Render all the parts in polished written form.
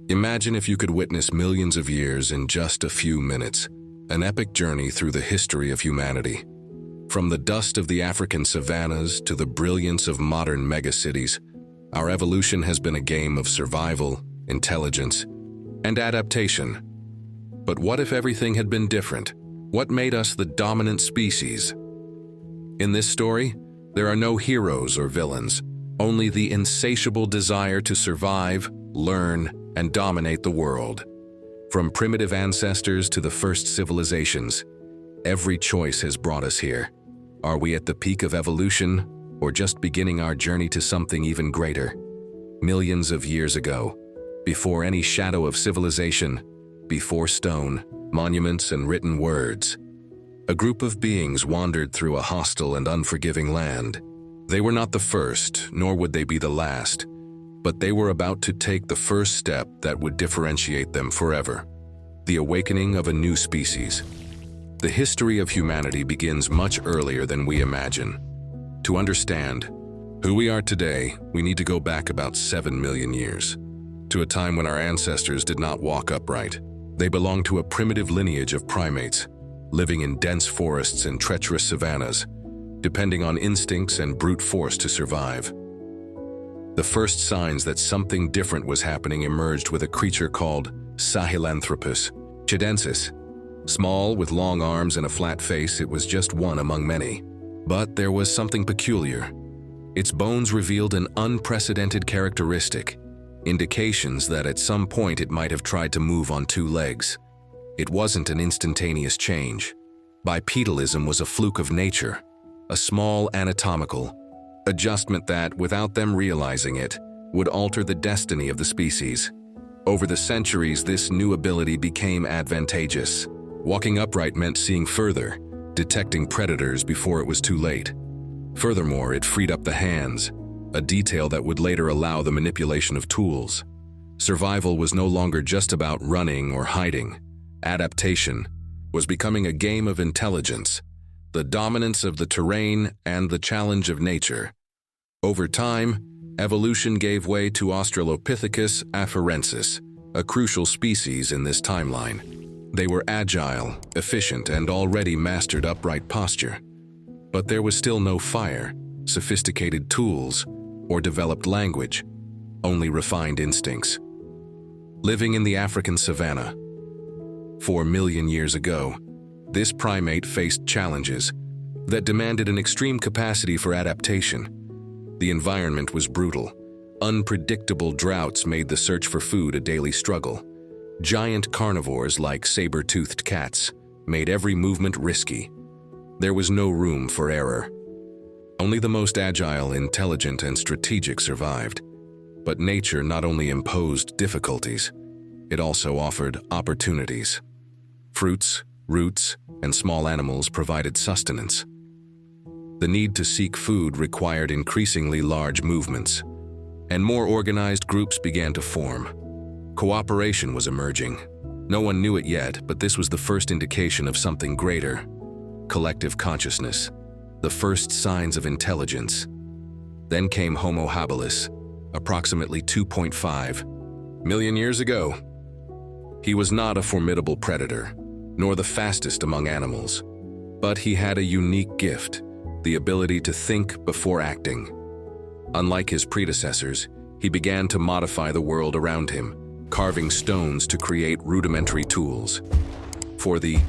Imagine if you could witness millions of years in just a few minutes, an epic journey through the history of humanity. From the dust of the African savannas to the brilliance of modern megacities, our evolution has been a game of survival, intelligence, and adaptation. But what if everything had been different? What made us the dominant species? In this story, there are no heroes or villains, only the insatiable desire to survive, learn, and dominate the world. From primitive ancestors to the first civilizations, every choice has brought us here. Are we at the peak of evolution, or just beginning our journey to something even greater? Millions of years ago, before any shadow of civilization, before stone, monuments, and written words, a group of beings wandered through a hostile and unforgiving land. They were not the first, nor would they be the last, but they were about to take the first step that would differentiate them forever: the awakening of a new species. The history of humanity begins much earlier than we imagine. To understand who we are today, we need to go back about 7 million years, to a time when our ancestors did not walk upright. They belonged to a primitive lineage of primates, living in dense forests and treacherous savannas, depending on instincts and brute force to survive. The first signs that something different was happening emerged with a creature called Sahelanthropus chidensis. Small, with long arms and a flat face, it was just one among many. But there was something peculiar. Its bones revealed an unprecedented characteristic, indications that at some point it might have tried to move on 2 legs. It wasn't an instantaneous change. Bipedalism was a fluke of nature, a small anatomical adjustment that, without them realizing it, would alter the destiny of the species. Over the centuries, this new ability became advantageous. Walking upright meant seeing further, detecting predators before it was too late. Furthermore, it freed up the hands, a detail that would later allow the manipulation of tools. Survival was no longer just about running or hiding. Adaptation was becoming a game of intelligence, the dominance of the terrain and the challenge of nature. Over time, evolution gave way to Australopithecus afarensis, a crucial species in this timeline. They were agile, efficient, and already mastered upright posture. But there was still no fire, sophisticated tools, or developed language, only refined instincts. Living in the African savanna, 4 million years ago, this primate faced challenges that demanded an extreme capacity for adaptation. The environment was brutal. Unpredictable droughts made the search for food a daily struggle. Giant carnivores like saber-toothed cats made every movement risky. There was no room for error. Only the most agile, intelligent, and strategic survived. But nature not only imposed difficulties, it also offered opportunities. Fruits, roots, and small animals provided sustenance. The need to seek food required increasingly large movements, and more organized groups began to form. Cooperation was emerging. No one knew it yet, but this was the first indication of something greater: collective consciousness, the first signs of intelligence. Then came Homo habilis, approximately 2.5 million years ago. He was not a formidable predator, nor the fastest among animals, but he had a unique gift: the ability to think before acting. Unlike his predecessors, he began to modify the world around him, carving stones to create rudimentary tools. For the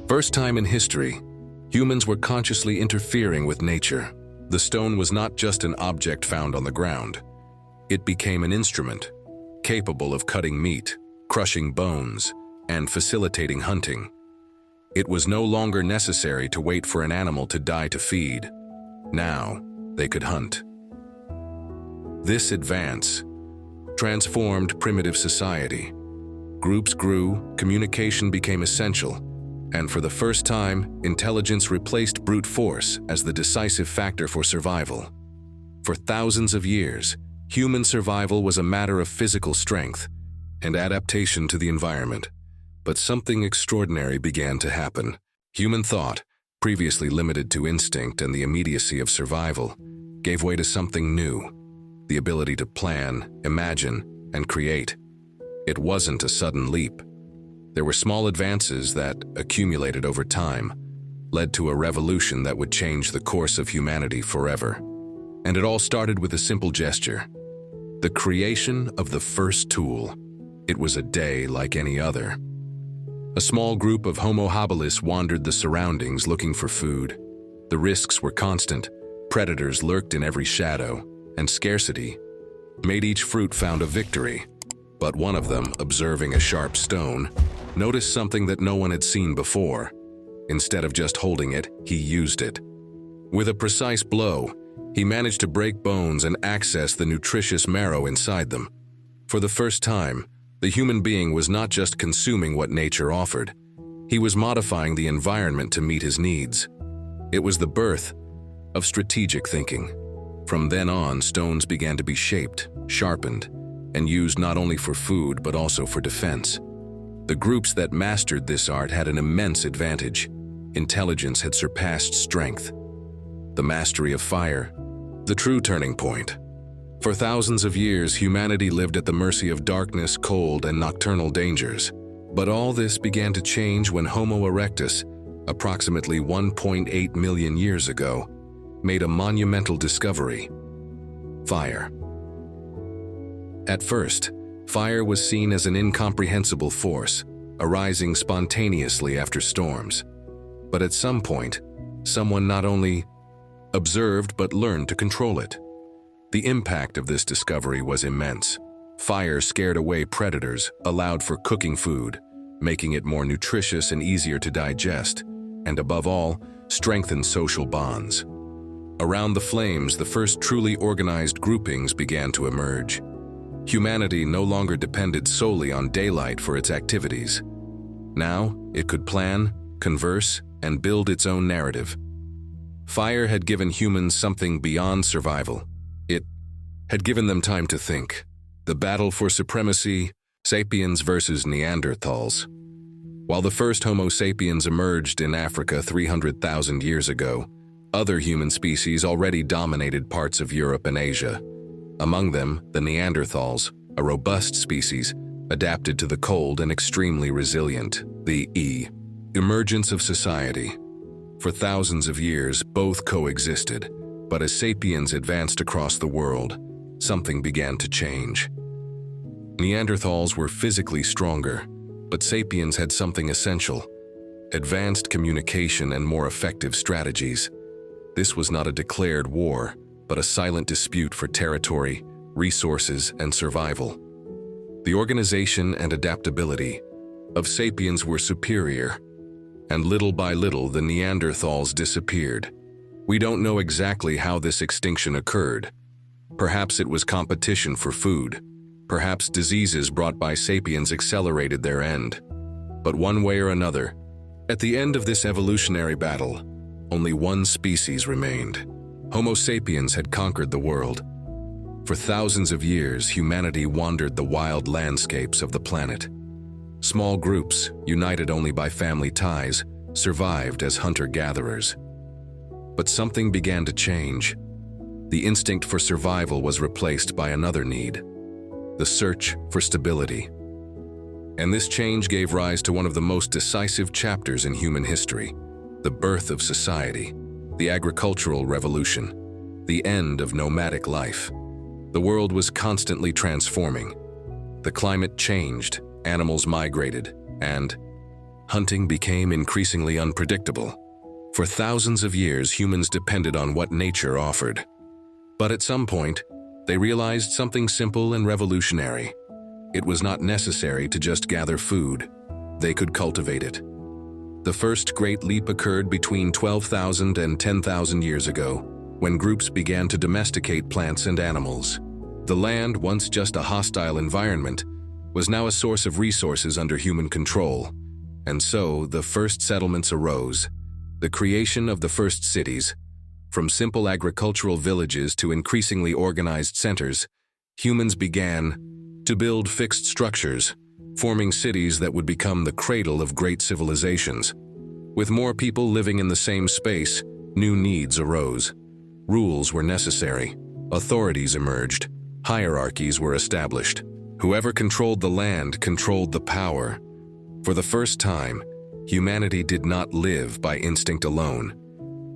first time in history, humans were consciously interfering with nature. The stone was not just an object found on the ground. It became an instrument, capable of cutting meat, crushing bones, and facilitating hunting. It was no longer necessary to wait for an animal to die to feed. Now, they could hunt. This advance transformed primitive society. Groups grew, communication became essential, and for the first time, intelligence replaced brute force as the decisive factor for survival. For thousands of years, human survival was a matter of physical strength and adaptation to the environment. But something extraordinary began to happen. Human thought, previously limited to instinct and the immediacy of survival, gave way to something new: the ability to plan, imagine, and create. It wasn't a sudden leap. There were small advances that, accumulated over time, led to a revolution that would change the course of humanity forever. And it all started with a simple gesture: the creation of the first tool. It was a day like any other. A small group of Homo habilis wandered the surroundings looking for food. The risks were constant. Predators lurked in every shadow, and scarcity made each fruit found a victory. But one of them, observing a sharp stone, noticed something that no one had seen before. Instead of just holding it, he used it. With a precise blow, he managed to break bones and access the nutritious marrow inside them. For the first time, the human being was not just consuming what nature offered. He was modifying the environment to meet his needs. It was the birth of strategic thinking. From then on, stones began to be shaped, sharpened, and used not only for food but also for defense. The groups that mastered this art had an immense advantage. Intelligence had surpassed strength. The mastery of fire, the true turning point. For thousands of years, humanity lived at the mercy of darkness, cold, and nocturnal dangers. But all this began to change when Homo erectus, approximately 1.8 million years ago, made a monumental discovery: fire. At first, fire was seen as an incomprehensible force, arising spontaneously after storms. But at some point, someone not only observed but learned to control it. The impact of this discovery was immense. Fire scared away predators, allowed for cooking food, making it more nutritious and easier to digest, and above all, strengthened social bonds. Around the flames, the first truly organized groupings began to emerge. Humanity no longer depended solely on daylight for its activities. Now, it could plan, converse, and build its own narrative. Fire had given humans something beyond survival. It had given them time to think. The battle for supremacy, sapiens versus Neanderthals. While the first Homo sapiens emerged in Africa 300,000 years ago, other human species already dominated parts of Europe and Asia. Among them, the Neanderthals, a robust species, adapted to the cold and extremely resilient. The emergence of society. For thousands of years, both coexisted, but as sapiens advanced across the world, something began to change. Neanderthals were physically stronger, but sapiens had something essential: advanced communication and more effective strategies. This was not a declared war, but a silent dispute for territory, resources, and survival. The organization and adaptability of sapiens were superior, and little by little the Neanderthals disappeared. We don't know exactly how this extinction occurred. Perhaps it was competition for food. Perhaps diseases brought by sapiens accelerated their end. But one way or another, at the end of this evolutionary battle, only one species remained. Homo sapiens had conquered the world. For thousands of years, humanity wandered the wild landscapes of the planet. Small groups, united only by family ties, survived as hunter-gatherers. But something began to change. The instinct for survival was replaced by another need: the search for stability. And this change gave rise to one of the most decisive chapters in human history: the birth of society, the agricultural revolution, the end of nomadic life. The world was constantly transforming. The climate changed, animals migrated, and hunting became increasingly unpredictable. For thousands of years, humans depended on what nature offered. But at some point, they realized something simple and revolutionary. It was not necessary to just gather food. They could cultivate it. The first great leap occurred between 12,000 and 10,000 years ago, when groups began to domesticate plants and animals. The land, once just a hostile environment, was now a source of resources under human control. And so, the first settlements arose. The creation of the first cities. From simple agricultural villages to increasingly organized centers, humans began to build fixed structures, forming cities that would become the cradle of great civilizations. With more people living in the same space, new needs arose. Rules were necessary. Authorities emerged. Hierarchies were established. Whoever controlled the land controlled the power. For the first time, humanity did not live by instinct alone.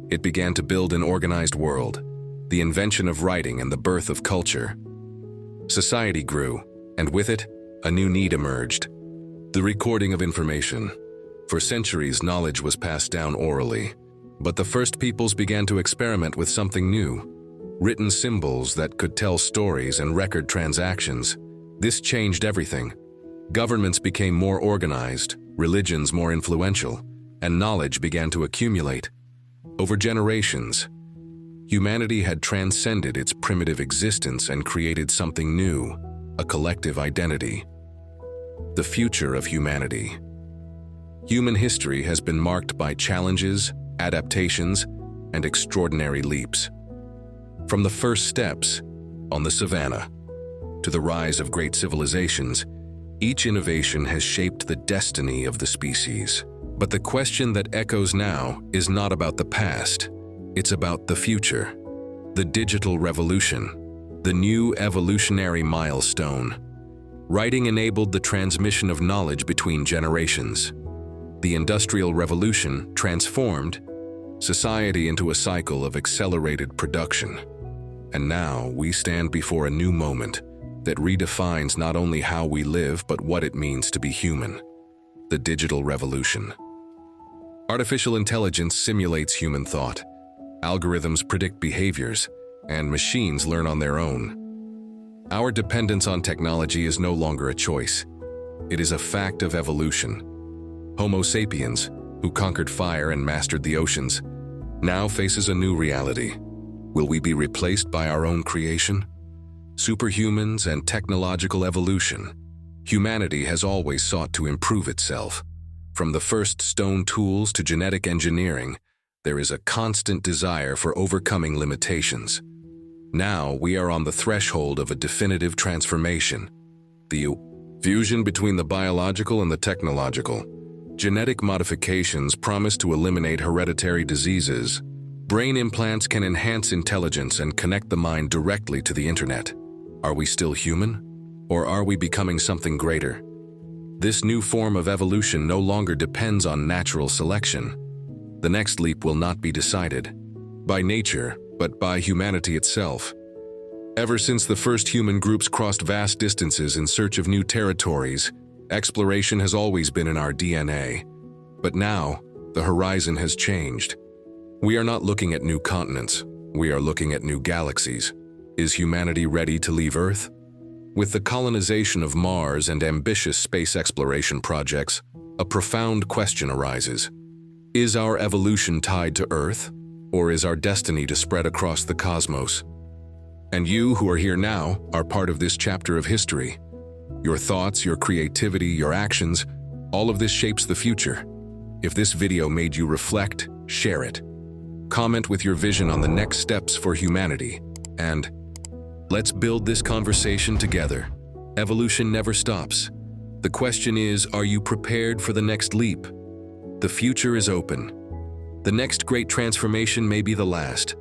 It began to build an organized world, the invention of writing and the birth of culture. Society grew, and with it, a new need emerged: the recording of information. For centuries, knowledge was passed down orally, but the first peoples began to experiment with something new: written symbols that could tell stories and record transactions. This changed everything. Governments became more organized, religions more influential, and knowledge began to accumulate. Over generations, humanity had transcended its primitive existence and created something new, a collective identity. The future of humanity. Human history has been marked by challenges, adaptations, and extraordinary leaps. From the first steps on the savannah to the rise of great civilizations, each innovation has shaped the destiny of the species. But the question that echoes now is not about the past, it's about the future. The digital revolution, the new evolutionary milestone. Writing enabled the transmission of knowledge between generations. The Industrial Revolution transformed society into a cycle of accelerated production. And now we stand before a new moment that redefines not only how we live but what it means to be human: the digital revolution. Artificial intelligence simulates human thought. Algorithms predict behaviors, and machines learn on their own. Our dependence on technology is no longer a choice. It is a fact of evolution. Homo sapiens, who conquered fire and mastered the oceans, now faces a new reality. Will we be replaced by our own creation? Superhumans and technological evolution. Humanity has always sought to improve itself. From the first stone tools to genetic engineering, there is a constant desire for overcoming limitations. Now we are on the threshold of a definitive transformation. The fusion between the biological and the technological. Genetic modifications promise to eliminate hereditary diseases. Brain implants can enhance intelligence and connect the mind directly to the internet. Are we still human? Or are we becoming something greater? This new form of evolution no longer depends on natural selection. The next leap will not be decided by nature, but by humanity itself. Ever since the first human groups crossed vast distances in search of new territories, exploration has always been in our DNA. But now, the horizon has changed. We are not looking at new continents, we are looking at new galaxies. Is humanity ready to leave Earth? With the colonization of Mars and ambitious space exploration projects, a profound question arises. Is our evolution tied to Earth, or is our destiny to spread across the cosmos? And you who are here now are part of this chapter of history. Your thoughts, your creativity, your actions, all of this shapes the future. If this video made you reflect, share it. Comment with your vision on the next steps for humanity, and let's build this conversation together. Evolution never stops. The question is, are you prepared for the next leap? The future is open. The next great transformation may be the last.